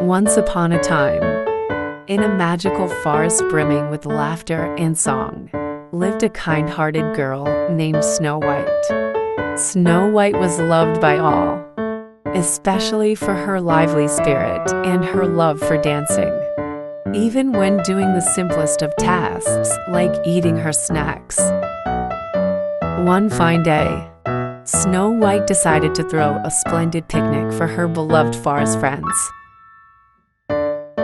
Once upon a time, in a magical forest brimming with laughter and song, lived a kind-hearted girl named Snow White. Snow White was loved by all, especially for her lively spirit and her love for dancing. Even when doing the simplest of tasks, like eating her snacks. One fine day, Snow White decided to throw a splendid picnic for her beloved forest friends.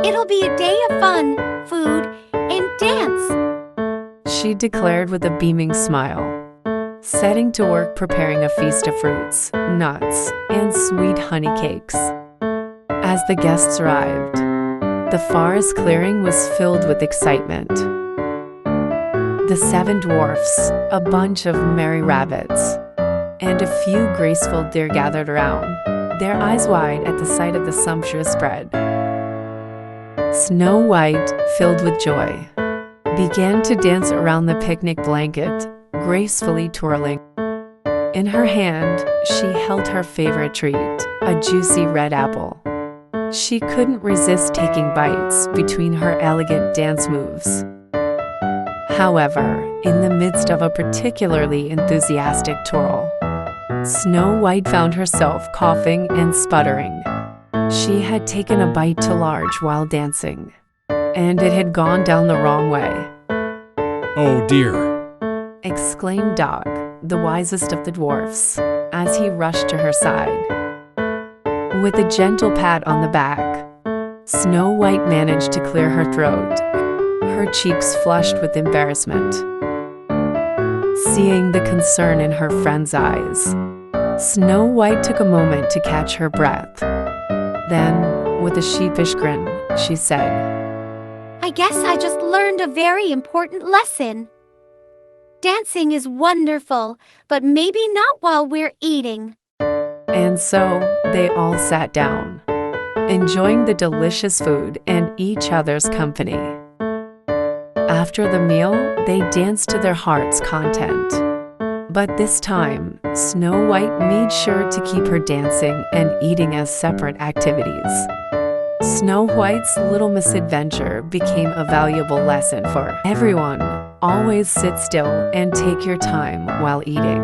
It'll be a day of fun, food, and dance, she declared with a beaming smile, setting to work preparing a feast of fruits, nuts, and sweet honey cakes. As the guests arrived, the forest clearing was filled with excitement. The Seven Dwarfs, a bunch of merry rabbits, and a few graceful deer gathered around, their eyes wide at the sight of the sumptuous spread. Snow White, filled with joy, began to dance around the picnic blanket, gracefully twirling. In her hand, she held her favorite treat, a juicy red apple. She couldn't resist taking bites between her elegant dance moves. However, in the midst of a particularly enthusiastic twirl, Snow White found herself coughing and sputtering. She had taken a bite too large while dancing, and it had gone down the wrong way. "Oh dear!" exclaimed Dog, the wisest of the dwarfs, as he rushed to her side. With a gentle pat on the back, Snow White managed to clear her throat, her cheeks flushed with embarrassment. Seeing the concern in her friend's eyes, Snow White took a moment to catch her breath. Then, with a sheepish grin, she said, I guess I just learned a very important lesson. Dancing is wonderful, but maybe not while we're eating. And so, they all sat down, enjoying the delicious food and each other's company. After the meal, they danced to their heart's content. But this time, Snow White made sure to keep her dancing and eating as separate activities. Snow White's little misadventure became a valuable lesson for everyone. Always sit still and take your time while eating.